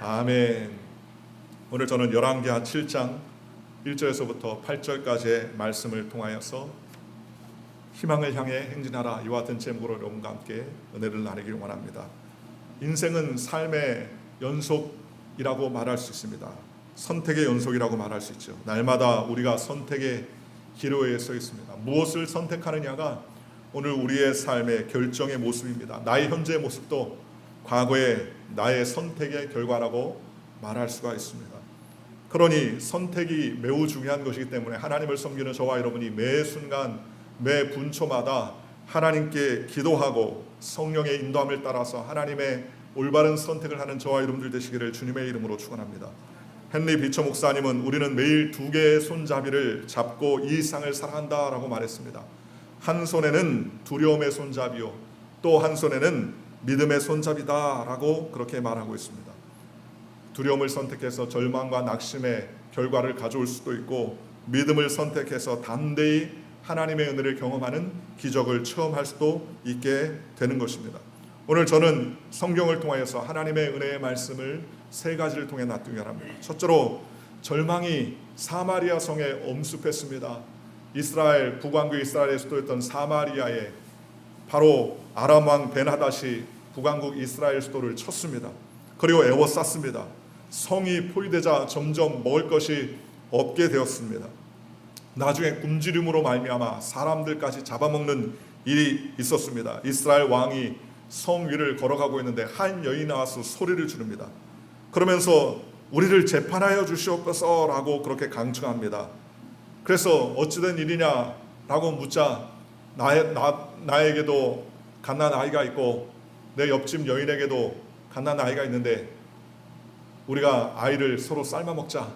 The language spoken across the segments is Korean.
아멘. 오늘 저는 열왕기하 7장 1절에서부터 8절까지의 말씀을 통하여서 희망을 향해 행진하라 이와 같은 제목으로 여러분과 함께 은혜를 나누기를 원합니다. 인생은 삶의 연속이라고 말할 수 있습니다. 선택의 연속이라고 말할 수 있죠. 날마다 우리가 선택의 기로에 서 있습니다. 무엇을 선택하느냐가 오늘 우리의 삶의 결정의 모습입니다. 나의 현재의 모습도 과거의 나의 선택의 결과라고 말할 수가 있습니다. 그러니 선택이 매우 중요한 것이기 때문에 하나님을 섬기는 저와 여러분이 매 순간 매 분초마다 하나님께 기도하고 성령의 인도함을 따라서 하나님의 올바른 선택을 하는 저와 여러분들 되시기를 주님의 이름으로 축원합니다. 헨리 비처 목사님은 우리는 매일 두 개의 손잡이를 잡고 이 세상을 살아간다라고 말했습니다. 한 손에는 두려움의 손잡이요, 또 한 손에는 믿음의 손잡이다라고 그렇게 말하고 있습니다. 두려움을 선택해서 절망과 낙심의 결과를 가져올 수도 있고, 믿음을 선택해서 담대히 하나님의 은혜를 경험하는 기적을 체험할 수도 있게 되는 것입니다. 오늘 저는 성경을 통하여서 하나님의 은혜의 말씀을 세 가지를 통해 나누기 합니다. 첫째로 절망이 사마리아 성에 엄습했습니다. 이스라엘 북왕국 이스라엘의 수도였던 사마리아에 바로 아람 왕 벤하닷이 북왕국 이스라엘 수도를 쳤습니다. 그리고 에워쌌습니다. 성이 포위되자 점점 먹을 것이 없게 되었습니다. 나중에 굶주림으로 말미암아 사람들까지 잡아먹는 일이 있었습니다. 이스라엘 왕이 성 위를 걸어가고 있는데 한 여인이 나와서 소리를 지릅니다. 그러면서 우리를 재판하여 주시옵소서라고 그렇게 강청합니다. 그래서 어찌된 일이냐라고 묻자 나에게도 갓난 아이가 있고 내 옆집 여인에게도 갓난 아이가 있는데 우리가 아이를 서로 삶아 먹자,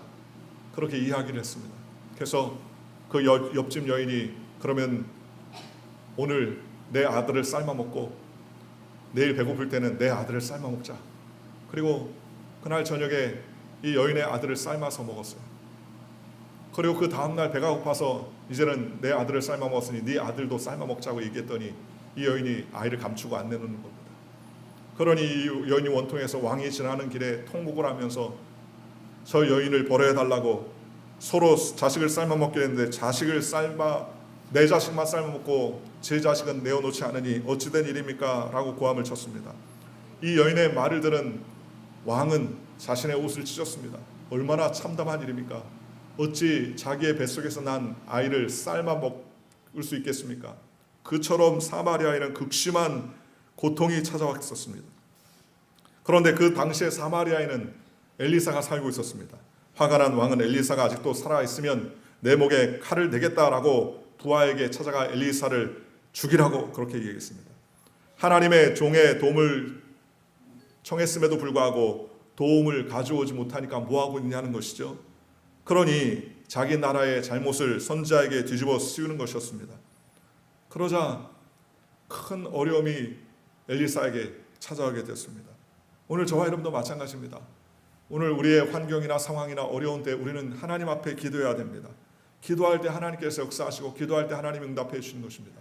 그렇게 이야기를 했습니다. 그래서 그 옆집 여인이 그러면 오늘 내 아들을 삶아 먹고 내일 배고플 때는 내 아들을 삶아 먹자. 그리고 그날 저녁에 이 여인의 아들을 삶아서 먹었어요. 그리고 그 다음날 배가 고파서 이제는 내 아들을 삶아 먹었으니 네 아들도 삶아 먹자고 얘기했더니 이 여인이 아이를 감추고 안 내놓는 겁니다. 그러니 이 여인이 원통해서 왕이 지나는 길에 통곡을 하면서 저 여인을 벌해달라고 서로 자식을 삶아 먹게 했는데 내 자식만 삶아 먹고 제 자식은 내어놓지 않으니 어찌된 일입니까? 라고 고함을 쳤습니다. 이 여인의 말을 들은 왕은 자신의 옷을 찢었습니다. 얼마나 참담한 일입니까? 어찌 자기의 뱃속에서 난 아이를 삶아 먹을 수 있겠습니까? 그처럼 사마리아에는 극심한 고통이 찾아왔었습니다. 그런데 그 당시에 사마리아에는 엘리사가 살고 있었습니다. 화가 난 왕은 엘리사가 아직도 살아있으면 내 목에 칼을 내겠다라고 부하에게 찾아가 엘리사를 죽이라고 그렇게 얘기했습니다. 하나님의 종의 도움을 청했음에도 불구하고 도움을 가져오지 못하니까 뭐하고 있냐는 것이죠. 그러니 자기 나라의 잘못을 선지자에게 뒤집어 씌우는 것이었습니다. 그러자 큰 어려움이 엘리사에게 찾아오게 되었습니다. 오늘 저와 여러분도 마찬가지입니다. 오늘 우리의 환경이나 상황이나 어려운 때 우리는 하나님 앞에 기도해야 됩니다. 기도할 때 하나님께서 역사하시고 기도할 때 하나님 응답해 주시는 것입니다.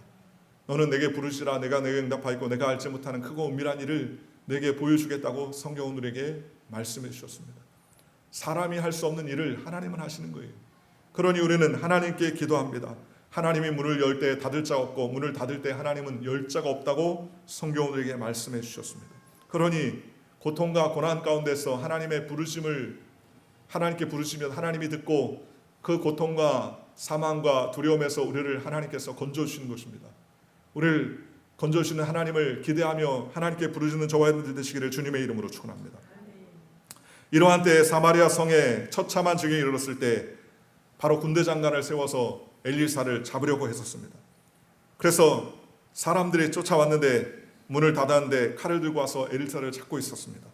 너는 내게 부르시라, 내가 내게 응답하였고 내가 알지 못하는 크고 은밀한 일을 내게 보여주겠다고 성경은 우리에게 말씀해 주셨습니다. 사람이 할 수 없는 일을 하나님은 하시는 거예요. 그러니 우리는 하나님께 기도합니다. 하나님이 문을 열 때 닫을 자가 없고 문을 닫을 때 하나님은 열 자가 없다고 성경은 우리에게 말씀해 주셨습니다. 그러니 고통과 고난 가운데서 하나님의 부르심을 하나님께 부르시면 하나님이 듣고 그 고통과 사망과 두려움에서 우리를 하나님께서 건져주시는 것입니다. 우리를 건져주시는 하나님을 기대하며 하나님께 부르시는 저와 여러분들 되시기를 주님의 이름으로 축원합니다. 이러한 때에 사마리아 성에 처참한 지경에 이르렀을 때 바로 군대 장관을 세워서 엘리사를 잡으려고 했었습니다. 그래서 사람들이 쫓아왔는데 문을 닫았는데 칼을 들고 와서 엘리사를 잡고 있었습니다.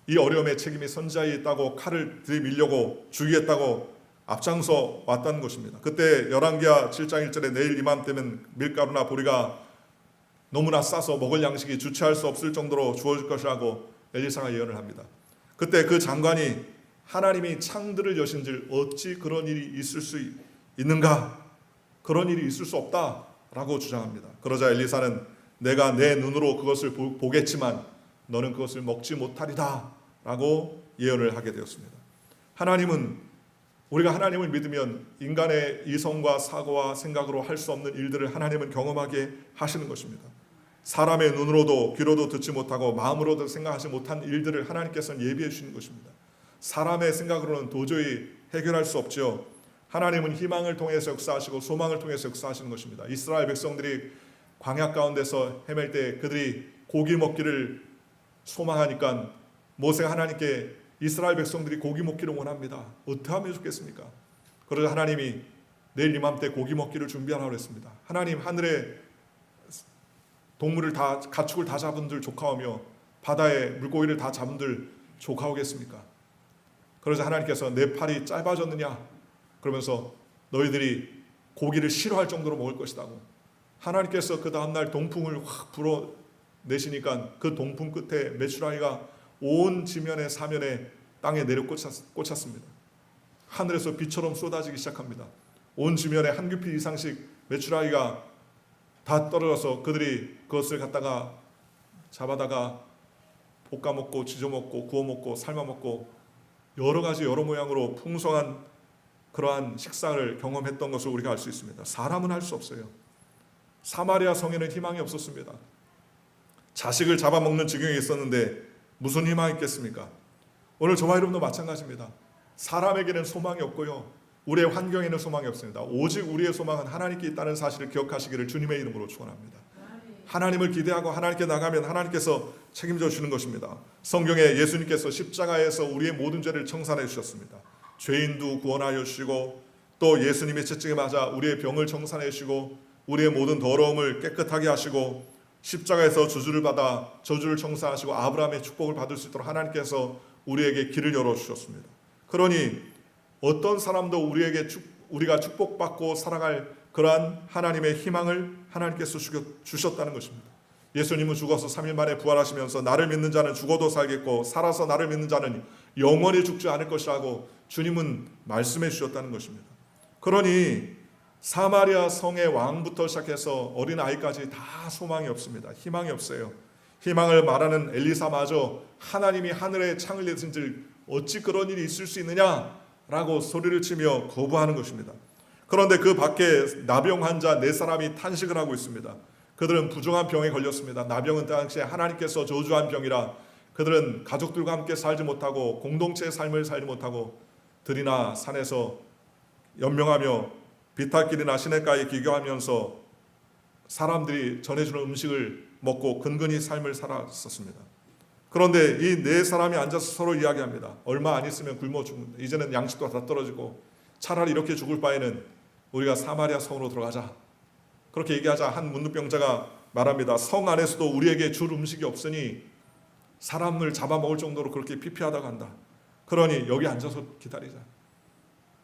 이 어려움의 책임이 선지자에 있다고 칼을 들이밀려고 죽이겠다고 앞장서 왔다는 것입니다. 그때 열왕기하 7장 1절에 내일 이맘때면 밀가루나 보리가 너무나 싸서 먹을 양식이 주체할 수 없을 정도로 주어질 것이라고 엘리사가 예언을 합니다. 그때 그 장관이 하나님이 창들을 여신즉 어찌 그런 일이 있을 수 있는가? 그런 일이 있을 수 없다라고 주장합니다. 그러자 엘리사는 내가 내 눈으로 그것을 보겠지만 너는 그것을 먹지 못하리다 라고 예언을 하게 되었습니다. 하나님은, 우리가 하나님을 믿으면 인간의 이성과 사고와 생각으로 할 수 없는 일들을 하나님은 경험하게 하시는 것입니다. 사람의 눈으로도 귀로도 듣지 못하고 마음으로도 생각하지 못한 일들을 하나님께서는 예비해 주시는 것입니다. 사람의 생각으로는 도저히 해결할 수 없죠. 하나님은 희망을 통해서 역사하시고 소망을 통해서 역사하시는 것입니다. 이스라엘 백성들이 광야 가운데서 헤맬 때 그들이 고기 먹기를 소망하니까 모세가 하나님께 이스라엘 백성들이 고기 먹기를 원합니다. 어떻게 하면 좋겠습니까? 그러자 하나님이 내일 이맘때 고기 먹기를 준비하라고 했습니다. 하나님, 하늘에 동물을 다, 가축을 다 잡은들 조카오며 바다에 물고기를 다 잡은들 조카오겠습니까? 그러자 하나님께서 내 팔이 짧아졌느냐? 그러면서 너희들이 고기를 싫어할 정도로 먹을 것이라고. 하나님께서 그 다음날 동풍을 확 불어내시니까 그 동풍 끝에 메추라기가 온 지면의 사면에 땅에 내려 꽂혔습니다. 하늘에서 비처럼 쏟아지기 시작합니다. 온 지면에 한 규피 이상씩 메추라기가 다 떨어져서 그들이 그것을 갖다가 잡아다가 볶아 먹고 지져 먹고 구워 먹고 삶아 먹고 여러 가지 여러 모양으로 풍성한 그러한 식사를 경험했던 것을 우리가 알 수 있습니다. 사람은 할 수 없어요. 사마리아 성에는 희망이 없었습니다. 자식을 잡아먹는 지경에 있었는데 무슨 희망이 있겠습니까? 오늘 저와 여러분도 마찬가지입니다. 사람에게는 소망이 없고요, 우리의 환경에는 소망이 없습니다. 오직 우리의 소망은 하나님께 있다는 사실을 기억하시기를 주님의 이름으로 축원합니다. 하나님을 기대하고 하나님께 나가면 하나님께서 책임져 주시는 것입니다. 성경에 예수님께서 십자가에서 우리의 모든 죄를 청산해 주셨습니다. 죄인도 구원하여 주시고 또 예수님의 채찍에 맞아 우리의 병을 청산해 주시고 우리의 모든 더러움을 깨끗하게 하시고 십자가에서 저주를 받아 저주를 청산하시고 아브라함의 축복을 받을 수 있도록 하나님께서 우리에게 길을 열어주셨습니다. 그러니 어떤 사람도 우리가 축복받고 살아갈 그러한 하나님의 희망을 하나님께서 주셨다는 것입니다. 예수님은 죽어서 3일 만에 부활하시면서 나를 믿는 자는 죽어도 살겠고 살아서 나를 믿는 자는 영원히 죽지 않을 것이라고 주님은 말씀해 주셨다는 것입니다. 그러니 사마리아 성의 왕부터 시작해서 어린아이까지 다 소망이 없습니다. 희망이 없어요. 희망을 말하는 엘리사마저 하나님이 하늘에 창을 내신들 어찌 그런 일이 있을 수 있느냐라고 소리를 치며 거부하는 것입니다. 그런데 그 밖에 나병 환자 4사람이 탄식을 하고 있습니다. 그들은 부정한 병에 걸렸습니다. 나병은 당시에 하나님께서 저주한 병이라 그들은 가족들과 함께 살지 못하고 공동체의 삶을 살지 못하고 들이나 산에서 연명하며 비탈길이나 시냇가에 기교하면서 사람들이 전해주는 음식을 먹고 근근히 삶을 살았었습니다. 그런데 이 4사람이 앉아서 서로 이야기합니다. 얼마 안 있으면 굶어 죽는다. 이제는 양식도 다 떨어지고 차라리 이렇게 죽을 바에는 우리가 사마리아 성으로 들어가자. 그렇게 얘기하자 한 문둥병자가 말합니다. 성 안에서도 우리에게 줄 음식이 없으니 사람을 잡아먹을 정도로 그렇게 피폐하다고 한다. 그러니 여기 앉아서 기다리자.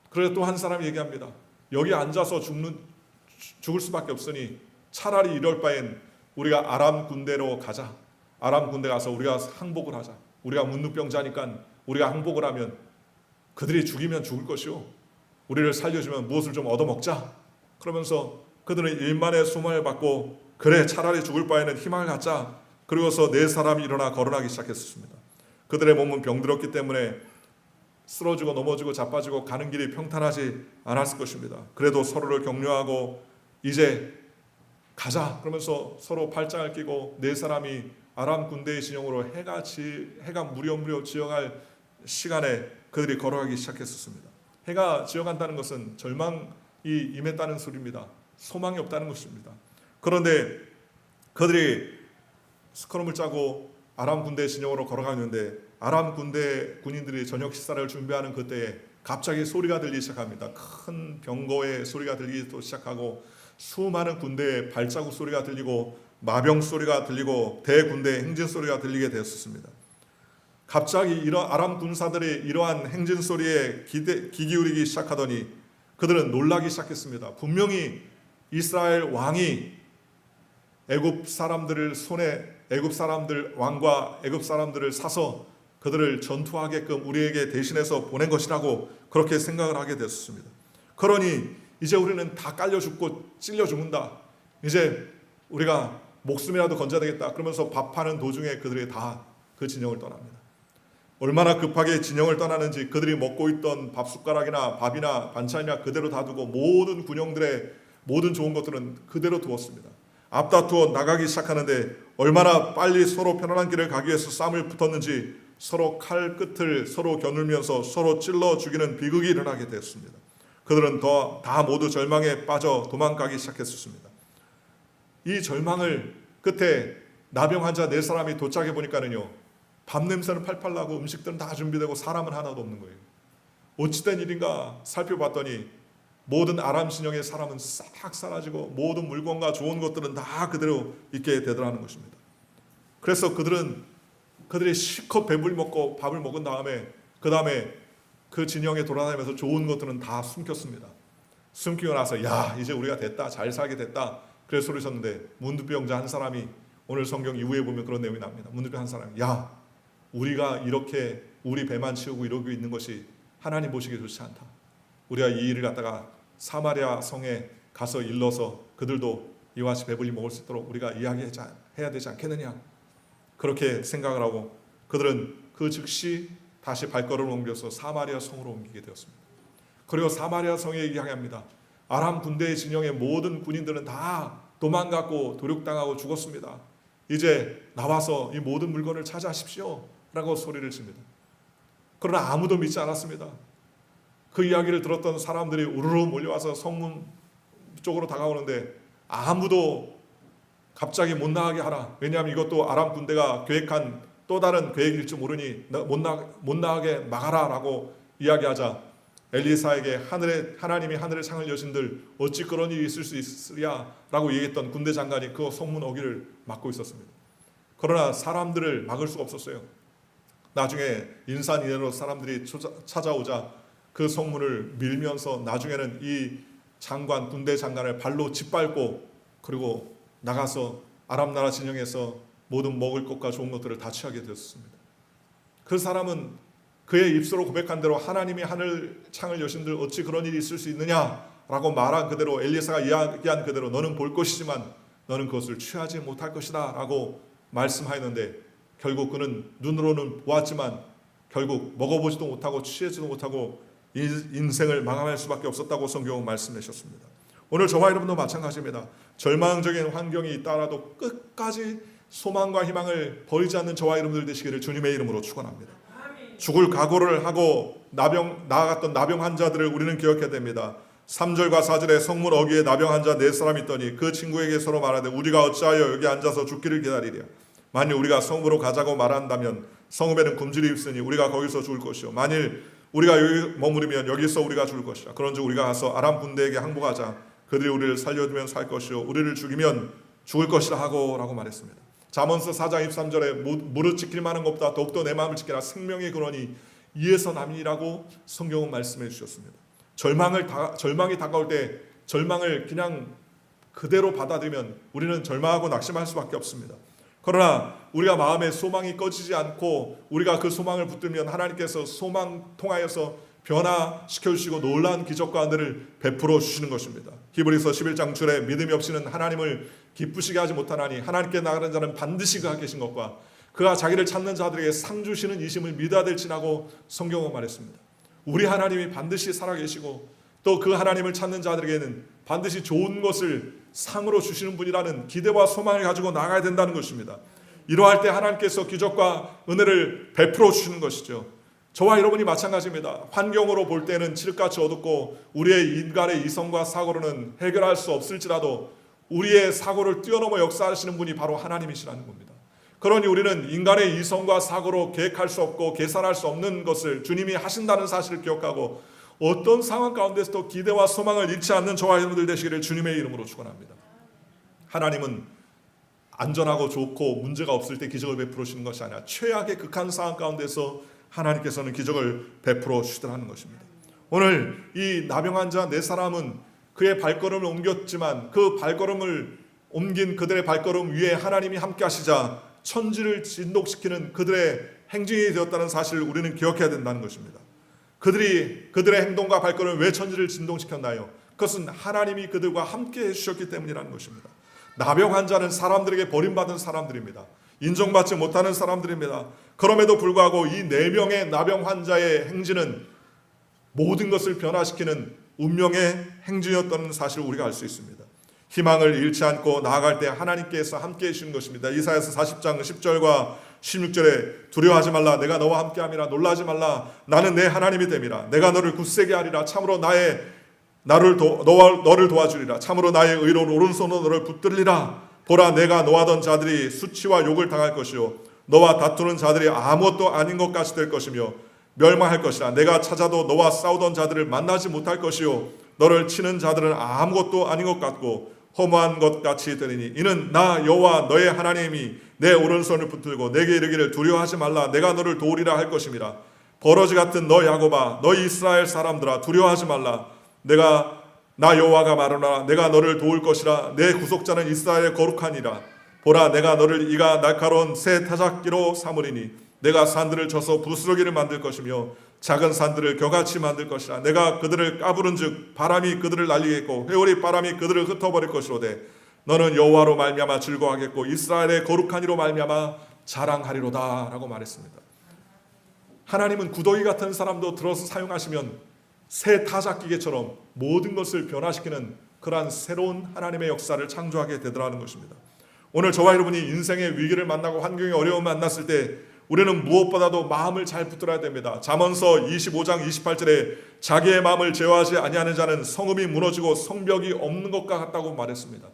그래서 또 한 사람이 얘기합니다. 여기 앉아서 죽을 수밖에 없으니 차라리 이럴 바엔 우리가 아람 군대로 가자. 아람 군대 가서 우리가 항복을 하자. 우리가 문둥병자니까 우리가 항복을 하면 그들이 죽이면 죽을 것이요, 우리를 살려주면 무엇을 좀 얻어먹자. 그러면서 그들은 일만의 소망을 받고 그래 차라리 죽을 바에는 희망을 갖자. 그리고서 4사람이 일어나 걸어나기 시작했습니다. 그들의 몸은 병들었기 때문에 쓰러지고 넘어지고 자빠지고 가는 길이 평탄하지 않았을 것입니다. 그래도 서로를 격려하고 이제 가자 그러면서 서로 팔짱을 끼고 4사람이 아람 군대의 진영으로 해가 무렵무렵 지어갈 시간에 그들이 걸어가기 시작했었습니다. 해가 지어간다는 것은 절망이 임했다는 소리입니다. 소망이 없다는 것입니다. 그런데 그들이 스크럼을 짜고 아람 군대 진영으로 걸어가는데 아람 군대 군인들이 저녁 식사를 준비하는 그때에 갑자기 소리가 들리기 시작합니다. 큰 병거의 소리가 들리기 시작하고 수많은 군대의 발자국 소리가 들리고 마병 소리가 들리고 대군대의 행진 소리가 들리게 되었습니다. 갑자기 이런 아람 군사들이 이러한 행진 소리에 귀 기울이기 시작하더니 그들은 놀라기 시작했습니다. 분명히 이스라엘 왕이 애굽 사람들을 애굽 사람들 왕과 애굽 사람들을 사서 그들을 전투하게끔 우리에게 대신해서 보낸 것이라고 그렇게 생각을 하게 됐습니다. 그러니 이제 우리는 다 깔려 죽고 찔려 죽는다. 이제 우리가 목숨이라도 건져야 되겠다. 그러면서 밥하는 도중에 그들이 다 그 진영을 떠납니다. 얼마나 급하게 진영을 떠나는지 그들이 먹고 있던 밥숟가락이나 밥이나 반찬이나 그대로 다 두고 모든 군용들의 모든 좋은 것들은 그대로 두었습니다. 앞다투어 나가기 시작하는데 얼마나 빨리 서로 편안한 길을 가기 위해서 싸움을 붙었는지 서로 칼 끝을 서로 겨누면서 서로 찔러 죽이는 비극이 일어나게 되었습니다. 그들은 다 모두 절망에 빠져 도망가기 시작했습니다. 이 절망을 끝에 나병 환자 4사람이 도착해 보니까는요, 밥 냄새는 팔팔 나고 음식들은 다 준비되고 사람은 하나도 없는 거예요. 어찌된 일인가 살펴봤더니 모든 아람 진영의 사람은 싹 사라지고 모든 물건과 좋은 것들은 다 그대로 있게 되더라는 것입니다. 그래서 그들이 실컷 배불리 먹고 밥을 먹은 다음에 그 진영에 돌아다니면서 좋은 것들은 다 숨겼습니다. 숨기고 나서 야, 이제 우리가 됐다, 잘 살게 됐다 그래 소리쳤는데 문둥병자 한 사람이, 오늘 성경 이후에 보면 그런 내용이 납니다. 문둥병 한 사람이 야, 우리가 이렇게 우리 배만 채우고 이러고 있는 것이 하나님 보시기에 좋지 않다. 우리가 이 일을 갖다가 사마리아 성에 가서 일러서 그들도 이와 같이 배불리 먹을 수 있도록 우리가 이야기해야 되지 않겠느냐. 그렇게 생각을 하고 그들은 그 즉시 다시 발걸음을 옮겨서 사마리아 성으로 옮기게 되었습니다. 그리고 사마리아 성에 얘기합니다. 아람 군대의 진영의 모든 군인들은 다 도망갔고 도륙당하고 죽었습니다. 이제 나와서 이 모든 물건을 차지하십시오 라고 소리를 칩니다. 그러나 아무도 믿지 않았습니다. 그 이야기를 들었던 사람들이 우르르 몰려와서 성문 쪽으로 다가오는데 아무도 갑자기 못 나가게 하라. 왜냐하면 이것도 아람 군대가 계획한 또 다른 계획일지 모르니 못 나가게 막아라 라고 이야기하자 엘리사에게 하나님이 하늘의 창을 여신들 어찌 그런 일이 있을 수 있으랴 라고 얘기했던 군대 장관이 그 성문 어기를 막고 있었습니다. 그러나 사람들을 막을 수가 없었어요. 나중에 인산인해로 사람들이 찾아오자 그 성문을 밀면서 나중에는 이 군대 장관을 발로 짓밟고 그리고 나가서 아람 나라 진영에서 모든 먹을 것과 좋은 것들을 다 취하게 되었습니다. 그 사람은 그의 입술로 고백한 대로 하나님이 하늘 창을 여신들 어찌 그런 일이 있을 수 있느냐라고 말한 그대로 엘리사가 이야기한 그대로 너는 볼 것이지만 너는 그것을 취하지 못할 것이다 라고 말씀하였는데 결국 그는 눈으로는 보았지만 결국 먹어보지도 못하고 취하지도 못하고 인생을 마감할 수밖에 없었다고 성경은 말씀해 주셨습니다. 오늘 저와 여러분도 마찬가지입니다. 절망적인 환경이 있다라도 끝까지 소망과 희망을 버리지 않는 저와 여러분들 되시기를 주님의 이름으로 축원합니다. 죽을 각오를 하고 나아갔던 나병 환자들을 우리는 기억해야 됩니다. 3절과 4절에 성문 어귀에 나병 환자 4사람이 있더니 그 친구에게 서로 말하되 우리가 어찌하여 여기 앉아서 죽기를 기다리랴. 만일 우리가 성으로 가자고 말한다면 성읍에는 굶주리 있으니 우리가 거기서 죽을 것이요 만일 우리가 여기 머무르면 여기서 우리가 죽을 것이라. 그런즉 우리가 가서 아람 군대에게 항복하자. 그들이 우리를 살려두면 살 것이요 우리를 죽이면 죽을 것이라 하고 라고 말했습니다. 잠언서 4장 23절에 무릇 지킬 만한 것보다 더욱더 내 마음을 지키라. 생명의 근원이 이에서 남이라고 성경은 말씀해 주셨습니다. 절망이 다가올 때 절망을 그냥 그대로 받아들이면 우리는 절망하고 낙심할 수밖에 없습니다. 그러나 우리가 마음에 소망이 꺼지지 않고 우리가 그 소망을 붙들면 하나님께서 소망 통하여서 변화시켜 주시고 놀라운 기적과 은혜를 베풀어 주시는 것입니다. 히브리서 11장 7절에 믿음이 없이는 하나님을 기쁘시게 하지 못하나니 하나님께 나가는 자는 반드시 그가 계신 것과 그가 자기를 찾는 자들에게 상 주시는 이심을 믿어야 될지라고 성경은 말했습니다. 우리 하나님이 반드시 살아계시고 또 그 하나님을 찾는 자들에게는 반드시 좋은 것을 상으로 주시는 분이라는 기대와 소망을 가지고 나가야 된다는 것입니다. 이러할 때 하나님께서 기적과 은혜를 베풀어 주시는 것이죠. 저와 여러분이 마찬가지입니다. 환경으로 볼 때는 칠흑같이 어둡고 우리의 인간의 이성과 사고로는 해결할 수 없을지라도 우리의 사고를 뛰어넘어 역사하시는 분이 바로 하나님이시라는 겁니다. 그러니 우리는 인간의 이성과 사고로 계획할 수 없고 계산할 수 없는 것을 주님이 하신다는 사실을 기억하고 어떤 상황 가운데서도 기대와 소망을 잃지 않는 저와 여러분들 되시기를 주님의 이름으로 축원합니다. 하나님은 안전하고 좋고 문제가 없을 때 기적을 베풀어 주시는 것이 아니라 최악의 극한 상황 가운데서 하나님께서는 기적을 베풀어 주시더라는 것입니다. 오늘 이 나병 환자 4사람은 그의 발걸음을 옮겼지만 그 발걸음을 옮긴 그들의 발걸음 위에 하나님이 함께 하시자 천지를 진동시키는 그들의 행진이 되었다는 사실을 우리는 기억해야 된다는 것입니다. 그들의 행동과 발걸음을 왜 천지를 진동시켰나요? 그것은 하나님이 그들과 함께 해주셨기 때문이라는 것입니다. 나병 환자는 사람들에게 버림받은 사람들입니다. 인정받지 못하는 사람들입니다. 그럼에도 불구하고 이 4명의 나병 환자의 행진은 모든 것을 변화시키는 운명의 행진이었다는 사실을 우리가 알 수 있습니다. 희망을 잃지 않고 나아갈 때 하나님께서 함께해 주시는 것입니다. 이사야서 40장 10절과 16절에 두려워하지 말라 내가 너와 함께함이라 놀라지 말라 나는 내 하나님이 됨이라 내가 너를 굳세게 하리라 참으로 너를 도와주리라 참으로 나의 의로운 오른손으로 너를 붙들리라 보라 내가 노하던 자들이 수치와 욕을 당할 것이요 너와 다투는 자들이 아무것도 아닌 것 같이 될 것이며 멸망할 것이라 내가 찾아도 너와 싸우던 자들을 만나지 못할 것이요 너를 치는 자들은 아무것도 아닌 것 같고 허무한 것 같이 되리니 이는 나 여호와 너의 하나님이 내 오른손을 붙들고 내게 이르기를 두려워하지 말라 내가 너를 도우리라 할 것임이라 버러지 같은 너 야곱아 너 이스라엘 사람들아 두려워하지 말라 나 여호와가 말하노라 내가 너를 도울 것이라 내 구속자는 이스라엘의 거룩하니라 보라 내가 너를 이가 날카로운 새 타작기로 삼으리니 내가 산들을 쳐서 부스러기를 만들 것이며 작은 산들을 겨같이 만들 것이라 내가 그들을 까부른즉 바람이 그들을 날리겠고 회오리 바람이 그들을 흩어버릴 것이로되 너는 여호와로 말미암아 즐거워하겠고 이스라엘의 거룩한 이로 말미암아 자랑하리로다 라고 말했습니다. 하나님은 구더기 같은 사람도 들어서 사용하시면 새 타작기계처럼 모든 것을 변화시키는 그러한 새로운 하나님의 역사를 창조하게 되더라는 것입니다. 오늘 저와 여러분이 인생의 위기를 만나고 환경의 어려움을 만났을 때 우리는 무엇보다도 마음을 잘 붙들어야 됩니다. 잠언서 25장 28절에 자기의 마음을 제어하지 아니하는 자는 성읍이 무너지고 성벽이 없는 것과 같다고 말했습니다.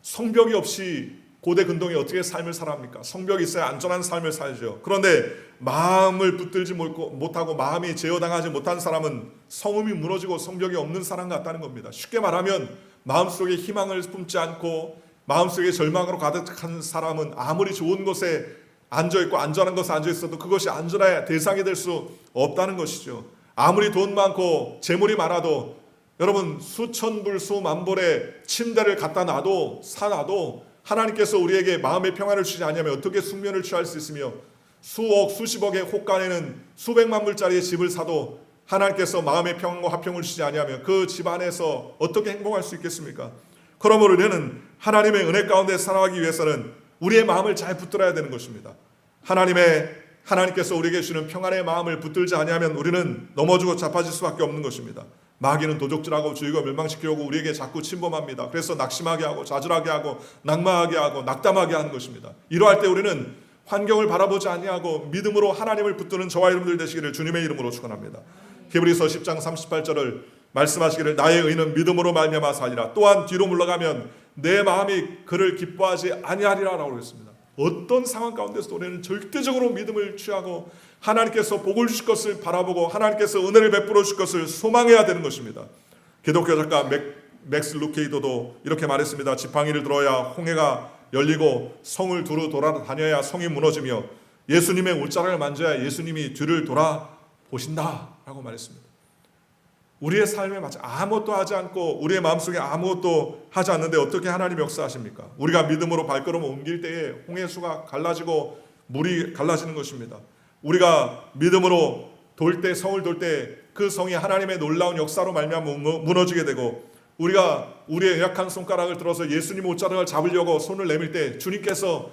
성벽이 없이 고대 근동이 어떻게 삶을 살아합니까? 성벽이 있어야 안전한 삶을 살죠. 그런데 마음을 붙들지 못하고 마음이 제어당하지 못한 사람은 성읍이 무너지고 성벽이 없는 사람 같다는 겁니다. 쉽게 말하면 마음속에 희망을 품지 않고 마음속에 절망으로 가득한 사람은 아무리 좋은 곳에 앉아있고 안전한 곳에 앉아있어도 그것이 안전의 대상이 될 수 없다는 것이죠. 아무리 돈 많고 재물이 많아도 여러분 수천 불 수만 불의 침대를 갖다 놔도 사놔도 하나님께서 우리에게 마음의 평안을 주지 않으면 어떻게 숙면을 취할 수 있으며 수억 수십억의 호가에는 수백만 불짜리의 집을 사도 하나님께서 마음의 평안과 화평을 주지 않으면 그 집 안에서 어떻게 행복할 수 있겠습니까? 그러므로 우리는 하나님의 은혜 가운데 살아가기 위해서는 우리의 마음을 잘 붙들어야 되는 것입니다. 하나님께서 우리에게 주시는 평안의 마음을 붙들지 아니하면 우리는 넘어지고 자빠질 수밖에 없는 것입니다. 마귀는 도적질하고 주의가 멸망시키려고 우리에게 자꾸 침범합니다. 그래서 낙심하게 하고 좌절하게 하고 낙망하게 하고 낙담하게 하는 것입니다. 이러할 때 우리는 환경을 바라보지 아니하고 믿음으로 하나님을 붙드는 저와 여러분들 되시기를 주님의 이름으로 축원합니다. 히브리서 10장 38절을 말씀하시기를 나의 의는 믿음으로 말미암아 사리라 또한 뒤로 물러가면 내 마음이 그를 기뻐하지 아니하리라 라고 했습니다. 어떤 상황 가운데서도 우리는 절대적으로 믿음을 취하고 하나님께서 복을 주실 것을 바라보고 하나님께서 은혜를 베풀어 주실 것을 소망해야 되는 것입니다. 기독교 작가 맥스 루케이도도 이렇게 말했습니다. 지팡이를 들어야 홍해가 열리고 성을 두루 돌아다녀야 성이 무너지며 예수님의 옷자락을 만져야 예수님이 뒤를 돌아보신다 라고 말했습니다. 우리의 삶에 마치 아무것도 하지 않고 우리의 마음속에 아무것도 하지 않는데 어떻게 하나님 역사하십니까? 우리가 믿음으로 발걸음을 옮길 때에 홍해수가 갈라지고 물이 갈라지는 것입니다. 우리가 믿음으로 성을 돌 때 그 성이 하나님의 놀라운 역사로 말미암아 무너지게 되고 우리가 우리의 약한 손가락을 들어서 예수님의 옷자락을 잡으려고 손을 내밀 때 주님께서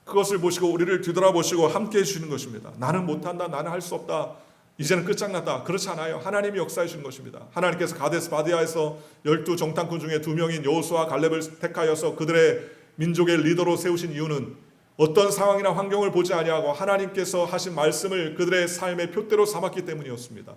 그것을 보시고 우리를 뒤돌아보시고 함께해 주시는 것입니다. 나는 못한다, 나는 할 수 없다, 이제는 끝장났다. 그렇지 않아요. 하나님이 역사해 주신 것입니다. 하나님께서 가데스 바디아에서 12 정탐꾼 중에 2명인 여호수아와 갈렙을 택하여서 그들의 민족의 리더로 세우신 이유는 어떤 상황이나 환경을 보지 아니하고 하나님께서 하신 말씀을 그들의 삶의 표대로 삼았기 때문이었습니다.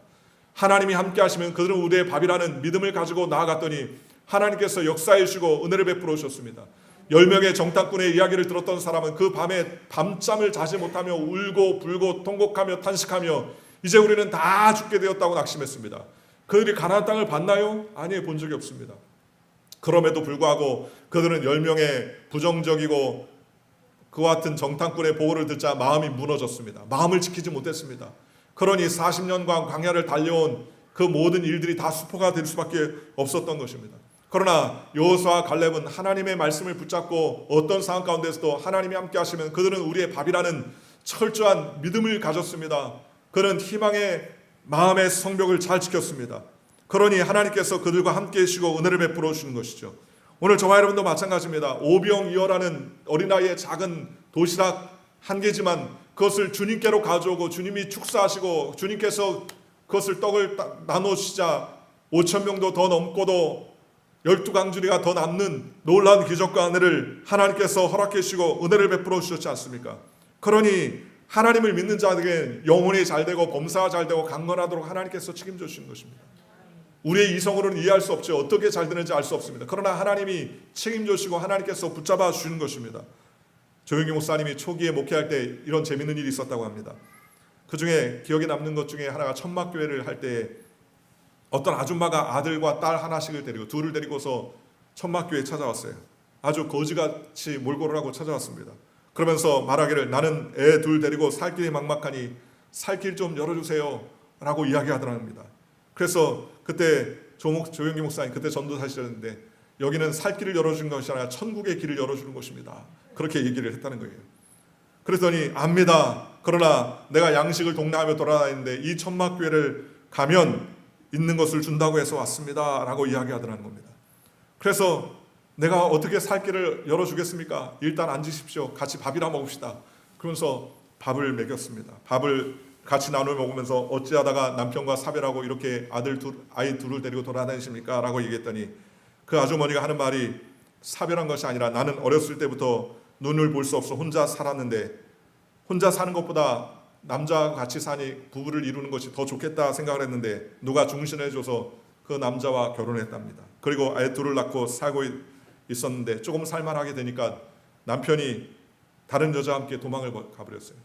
하나님이 함께 하시면 그들은 우리의 밥이라는 믿음을 가지고 나아갔더니 하나님께서 역사해 주시고 은혜를 베풀어 주셨습니다. 10명의 정탐꾼의 이야기를 들었던 사람은 그 밤에 밤잠을 자지 못하며 울고 불고 통곡하며 탄식하며 이제 우리는 다 죽게 되었다고 낙심했습니다. 그들이 가나안 땅을 봤나요? 아니요, 본 적이 없습니다. 그럼에도 불구하고 그들은 10명의 부정적이고 그와 같은 정탐꾼의 보고를 듣자 마음이 무너졌습니다. 마음을 지키지 못했습니다. 그러니 40년간 광야를 달려온 그 모든 일들이 다 수포가 될 수밖에 없었던 것입니다. 그러나 여호수아와 갈렙은 하나님의 말씀을 붙잡고 어떤 상황 가운데서도 하나님이 함께 하시면 그들은 우리의 밥이라는 철저한 믿음을 가졌습니다. 그는 희망의 마음의 성벽을 잘 지켰습니다. 그러니 하나님께서 그들과 함께 해주시고 은혜를 베풀어 주시는 것이죠. 오늘 저와 여러분도 마찬가지입니다. 오병이어라는 어린아이의 작은 도시락 한 개지만 그것을 주님께로 가져오고 주님이 축사하시고 주님께서 그것을 떡을 나누시자 5,000명도 더 넘고도 12강주리가 더 남는 놀라운 기적과 은혜를 하나님께서 허락해 주시고 은혜를 베풀어 주셨지 않습니까? 그러니 하나님을 믿는 자에게 영혼이 잘되고 범사가 잘되고 강건하도록 하나님께서 책임져 주시는 것입니다. 우리의 이성으로는 이해할 수 없죠. 어떻게 잘 되는지 알 수 없습니다. 그러나 하나님이 책임져 주시고 하나님께서 붙잡아 주시는 것입니다. 조영기 목사님이 초기에 목회할 때 이런 재밌는 일이 있었다고 합니다. 그 중에 기억에 남는 것 중에 하나가 천막교회를 할 때 어떤 아줌마가 아들과 딸 하나씩을 데리고 둘을 데리고서 천막교회에 찾아왔어요. 아주 거지같이 몰골을 하고 찾아왔습니다. 그러면서 말하기를 나는 애 둘 데리고 살 길이 막막하니 살 길 좀 열어주세요 라고 이야기하더랍니다. 그래서 그때 조영기 목사님 그때 전도사시였는데 여기는 살 길을 열어주는 것이 아니라 천국의 길을 열어주는 것입니다. 그렇게 얘기를 했다는 거예요. 그랬더니 압니다. 그러나 내가 양식을 동네하며 돌아다니는데 이 천막교회를 가면 있는 것을 준다고 해서 왔습니다 라고 이야기하더라는 겁니다. 그래서 내가 어떻게 살 길을 열어주겠습니까? 일단 앉으십시오. 같이 밥이나 먹읍시다. 그러면서 밥을 먹였습니다. 밥을 같이 나눠 먹으면서 어찌하다가 남편과 사별하고 이렇게 아이 둘을 데리고 돌아다니십니까? 라고 얘기했더니 그 아주머니가 하는 말이 사별한 것이 아니라 나는 어렸을 때부터 눈을 볼 수 없어 혼자 살았는데 혼자 사는 것보다 남자와 같이 사니 부부를 이루는 것이 더 좋겠다 생각을 했는데 누가 중신해줘서 그 남자와 결혼했답니다. 그리고 아이 둘을 낳고 살고 있었는데 조금 살만하게 되니까 남편이 다른 여자와 함께 도망을 가버렸어요.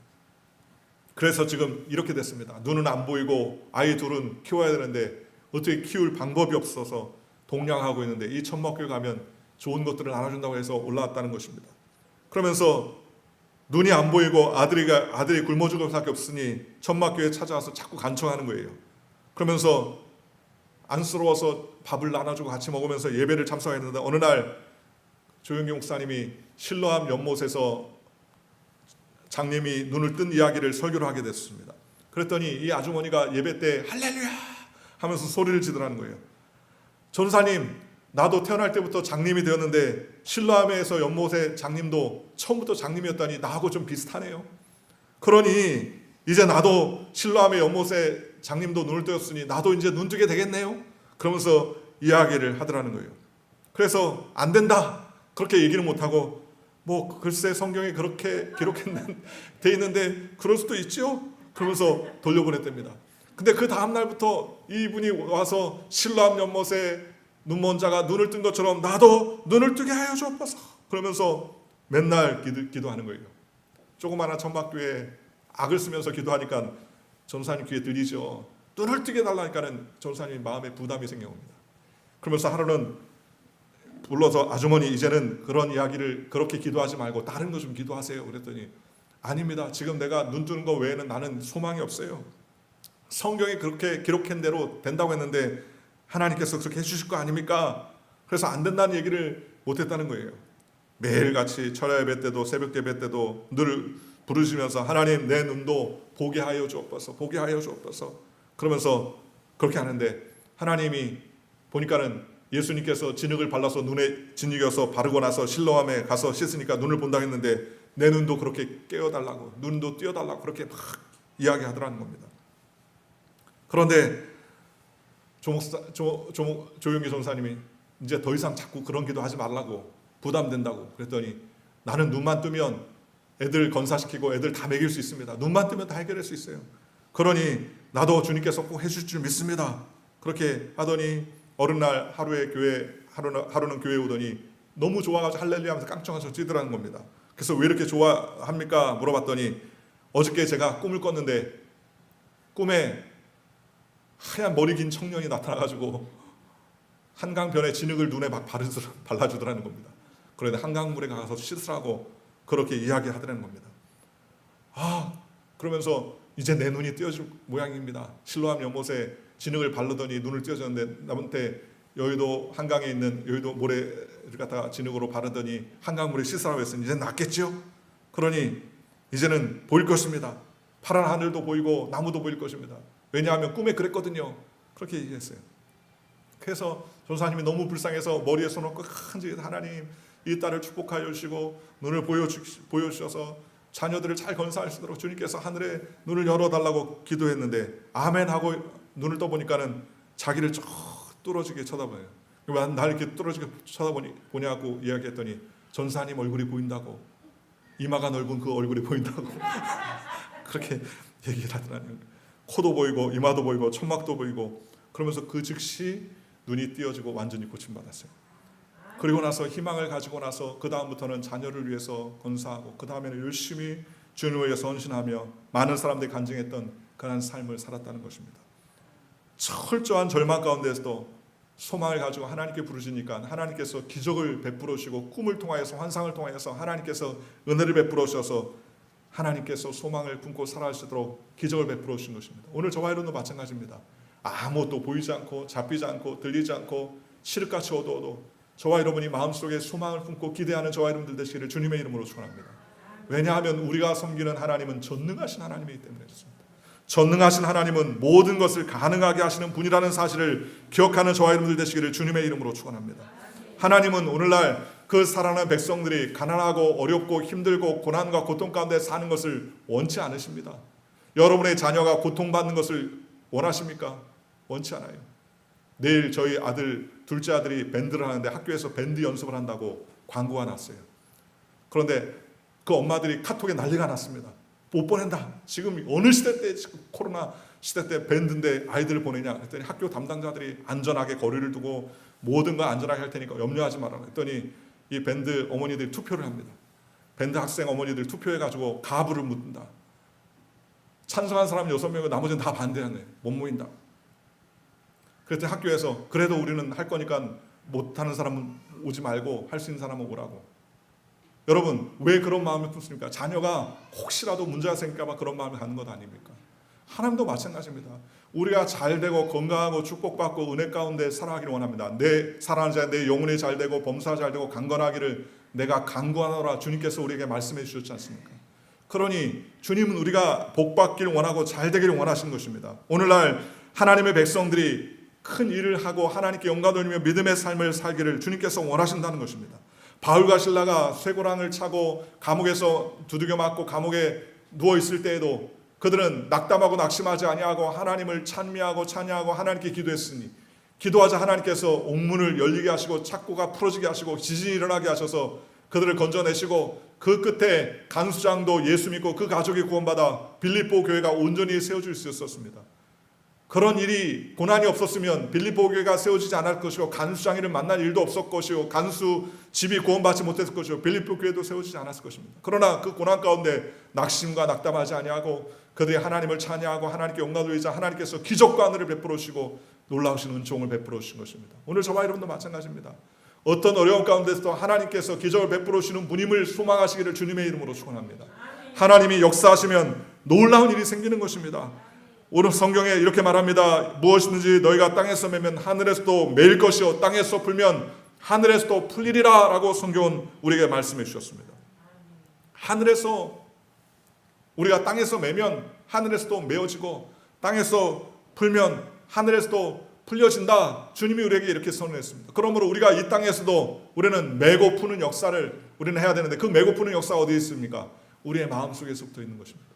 그래서 지금 이렇게 됐습니다. 눈은 안 보이고 아이 둘은 키워야 되는데 어떻게 키울 방법이 없어서 동냥하고 있는데 이 천막교회 가면 좋은 것들을 나눠준다고 해서 올라왔다는 것입니다. 그러면서 눈이 안 보이고 아들이 굶어 죽을 수밖에 없으니 천막교회에 찾아와서 자꾸 간청하는 거예요. 그러면서 안쓰러워서 밥을 나눠주고 같이 먹으면서 예배를 참석했는데 어느 날 조영기 목사님이 실로암 연못에서 장님이 눈을 뜬 이야기를 설교를 하게 됐습니다. 그랬더니 이 아주머니가 예배 때 할렐루야 하면서 소리를 지르라는 거예요. 전사님, 나도 태어날 때부터 장님이 되었는데 실로암에서 연못의 장님도 처음부터 장님이었다니 나하고 좀 비슷하네요. 그러니 이제 나도 실로암의 연못의 장님도 눈을 뜨었으니 나도 이제 눈 뜨게 되겠네요. 그러면서 이야기를 하더라는 거예요. 그래서 안 된다 그렇게 얘기는 못하고 뭐 글쎄 성경에 그렇게 돼 있는데 그럴 수도 있죠. 그러면서 돌려보냈답니다. 근데 그 다음 날부터 이분이 와서 실로암 연못에 눈먼 자가 눈을 뜬 것처럼 나도 눈을 뜨게 하여 주옵소서 그러면서 맨날 기도하는 거예요. 조그마한 천막교회에 악을 쓰면서 기도하니까 전사님 귀에 들리죠. 눈을 뜨게 달라니까는 전사님 마음에 부담이 생겨옵니다. 그러면서 하루는 불러서 아주머니 이제는 그런 이야기를 그렇게 기도하지 말고 다른 거 좀 기도하세요. 그랬더니 아닙니다. 지금 내가 눈 뜨는 거 외에는 나는 소망이 없어요. 성경에 그렇게 기록한 대로 된다고 했는데 하나님께서 그렇게 해주실 거 아닙니까? 그래서 안 된다는 얘기를 못했다는 거예요. 매일같이 철야 예배 때도 새벽 예배 때도 늘 부르시면서 하나님 내 눈도 보게 하여 주옵소서 보게 하여 주옵소서 그러면서 그렇게 하는데 하나님이 보니까는 예수님께서 진흙을 발라서 눈에 진흙이어서 바르고 나서 실로암에 가서 씻으니까 눈을 본다 했는데 내 눈도 그렇게 깨어달라고 눈도 띄어달라고 그렇게 막 이야기하더라는 겁니다. 그런데 조영기 전사님이 이제 더 이상 자꾸 그런 기도 하지 말라고 부담된다고 그랬더니 나는 눈만 뜨면 애들 건사시키고 애들 다 먹일 수 있습니다. 눈만 뜨면 다 해결할 수 있어요. 그러니 나도 주님께서 꼭 해줄 줄 믿습니다. 그렇게 하더니 어느 날 하루는 교회에 오더니 너무 좋아가지고 할렐루야 하면서 깡총하면서 뛰더라는 겁니다. 그래서 왜 이렇게 좋아합니까? 물어봤더니 어저께 제가 꿈을 꿨는데 꿈에 하얀 머리 긴 청년이 나타나가지고 한강변에 진흙을 눈에 막 발라주더라는 겁니다. 그런데 한강물에 가서 씻으라고 그렇게 이야기하더라는 겁니다. 그러면서 이제 내 눈이 띄어질 모양입니다. 실로암 연못에 진흙을 바르더니 눈을 띄어졌는데 남한테 여의도 한강에 있는 여의도 모래를 갖다가 진흙으로 바르더니 한강물에 씻으라고 했으니 이제 낫겠죠? 그러니 이제는 보일 것입니다. 파란 하늘도 보이고 나무도 보일 것입니다. 왜냐하면 꿈에 그랬거든요. 그렇게 얘기했어요. 그래서 전사님이 너무 불쌍해서 머리에 손 얹고 간절히 하나님 이 딸을 축복하여 주시고 눈을 보여주셔서 자녀들을 잘 건사할 수 있도록 주님께서 하늘에 눈을 열어달라고 기도했는데 아멘 하고 눈을 떠보니까는 자기를 쭉 뚫어지게 쳐다봐요. 왜 날 이렇게 뚫어지게 쳐다보냐고 이야기했더니 전사님 얼굴이 보인다고, 이마가 넓은 그 얼굴이 보인다고 그렇게 얘기를 하더라고요. 코도 보이고 이마도 보이고 천막도 보이고 그러면서 그 즉시 눈이 띄어지고 완전히 고침받았어요. 그리고 나서 희망을 가지고 나서 그 다음부터는 자녀를 위해서 건사하고 그 다음에는 열심히 주님을 위해서 헌신하며 많은 사람들이 간증했던 그런 삶을 살았다는 것입니다. 철저한 절망 가운데서도 소망을 가지고 하나님께 부르시니까 하나님께서 기적을 베풀어 주시고 꿈을 통하여서 환상을 통하여서 하나님께서 은혜를 베풀어 주셔서 하나님께서 소망을 품고 살아갈 수 있도록 기적을 베풀어 주신 것입니다. 오늘 저와 여러분도 마찬가지입니다. 아무것도 보이지 않고 잡히지 않고 들리지 않고 칠흑같이 어두워도 저와 여러분이 마음속에 소망을 품고 기대하는 저와 여러분들 되시기를 주님의 이름으로 축원합니다. 왜냐하면 우리가 섬기는 하나님은 전능하신 하나님이기 때문에 그렇습니다. 전능하신 하나님은 모든 것을 가능하게 하시는 분이라는 사실을 기억하는 저와 여러분들 되시기를 주님의 이름으로 축원합니다. 하나님은 오늘날 그 살아가는 백성들이 가난하고 어렵고 힘들고 고난과 고통 가운데 사는 것을 원치 않으십니다. 여러분의 자녀가 고통받는 것을 원하십니까? 원치 않아요. 내일 저희 아들 둘째 아들이 밴드를 하는데 학교에서 밴드 연습을 한다고 광고가 났어요. 그런데 그 엄마들이 카톡에 난리가 났습니다. 못 보낸다. 지금 어느 시대 때, 지금 코로나 시대 때 밴드인데 아이들을 보내냐 했더니 학교 담당자들이 안전하게 거리를 두고 모든 거 안전하게 할 테니까 염려하지 말아라 했더니 이 밴드 어머니들이 투표를 합니다. 밴드 학생 어머니들 투표해가지고 가부를 묻는다. 찬성한 사람 6명이고 나머지는 다 반대하네. 못 모인다. 그랬더니 학교에서 그래도 우리는 할 거니까 못하는 사람은 오지 말고 할 수 있는 사람은 오라고. 여러분 왜 그런 마음을 품습니까? 자녀가 혹시라도 문제가 생길까 봐 그런 마음을 갖는 것 아닙니까? 하나님도 마찬가지입니다. 우리가 잘되고 건강하고 축복받고 은혜 가운데 살아가기를 원합니다. 내 사랑하는 자 내 영혼이 잘되고 범사가 잘되고 강건하기를 내가 간구하노라 주님께서 우리에게 말씀해 주셨지 않습니까? 그러니 주님은 우리가 복받기를 원하고 잘되기를 원하시는 것입니다. 오늘날 하나님의 백성들이 큰 일을 하고 하나님께 영광 돌리며 믿음의 삶을 살기를 주님께서 원하신다는 것입니다. 바울과 신라가 쇠고랑을 차고 감옥에서 두들겨 맞고 감옥에 누워 있을 때에도 그들은 낙담하고 낙심하지 아니하고 하나님을 찬미하고 찬양하고 하나님께 기도했으니 기도하자 하나님께서 옥문을 열리게 하시고 착고가 풀어지게 하시고 지진이 일어나게 하셔서 그들을 건져내시고 그 끝에 간수장도 예수 믿고 그 가족이 구원받아 빌립보 교회가 온전히 세워질 수 있었습니다. 그런 일이 고난이 없었으면 빌립보 교회가 세워지지 않을 것이고 간수장이를 만날 일도 없었을 것이고 간수 집이 구원받지 못했을 것이고 빌립보 교회도 세워지지 않았을 것입니다. 그러나 그 고난 가운데 낙심과 낙담하지 아니하고 그들이 하나님을 찬양하고 하나님께 영광 돌리자 하나님께서 기적과 은혜를 베풀어 주시고 놀라우신 은총을 베풀어 주신 것입니다. 오늘 저와 여러분도 마찬가지입니다. 어떤 어려움 가운데서도 하나님께서 기적을 베풀어 주시는 분임을 소망하시기를 주님의 이름으로 축원합니다. 하나님이 역사하시면 놀라운 일이 생기는 것입니다. 오늘 성경에 이렇게 말합니다. 무엇이든지 너희가 땅에서 매면 하늘에서도 매일 것이요 땅에서 풀면 하늘에서도 풀리리라 라고 성경은 우리에게 말씀해 주셨습니다. 하늘에서 우리가 땅에서 매면 하늘에서도 메어지고 땅에서 풀면 하늘에서도 풀려진다. 주님이 우리에게 이렇게 선언했습니다. 그러므로 우리가 이 땅에서도 우리는 매고 푸는 역사를 우리는 해야 되는데 그 매고 푸는 역사가 어디에 있습니까? 우리의 마음속에서부터 있는 것입니다.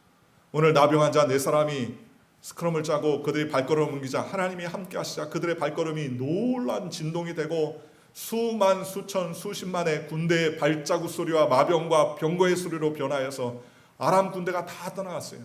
오늘 나병 환자 4사람이 스크럼을 짜고 그들이 발걸음을 옮기자 하나님이 함께 하시자 그들의 발걸음이 놀란 진동이 되고 수만 수천 수십만의 군대의 발자국 소리와 마병과 병거의 소리로 변하여서 아람 군대가 다 떠나갔어요.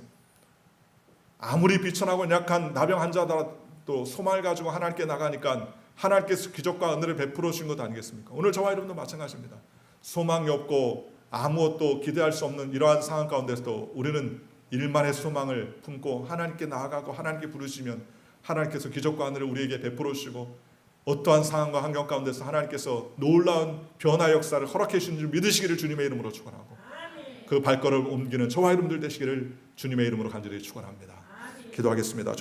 아무리 비천하고 약한 나병 환자더라도 소망을 가지고 하나님께 나가니까 하나님께서 기적과 은혜를 베풀어 주신 것 아니겠습니까? 오늘 저와 여러분도 마찬가지입니다. 소망이 없고 아무것도 기대할 수 없는 이러한 상황 가운데서도 우리는 일만의 소망을 품고 하나님께 나아가고 하나님께 부르시면 하나님께서 기적과 은혜를 우리에게 베풀어 주시고 어떠한 상황과 환경 가운데서 하나님께서 놀라운 변화 역사를 허락해 주신 줄 믿으시기를 주님의 이름으로 축원하고 그 발걸음을 옮기는 저와 여러분들 되시기를 주님의 이름으로 간절히 축원합니다. 기도하겠습니다.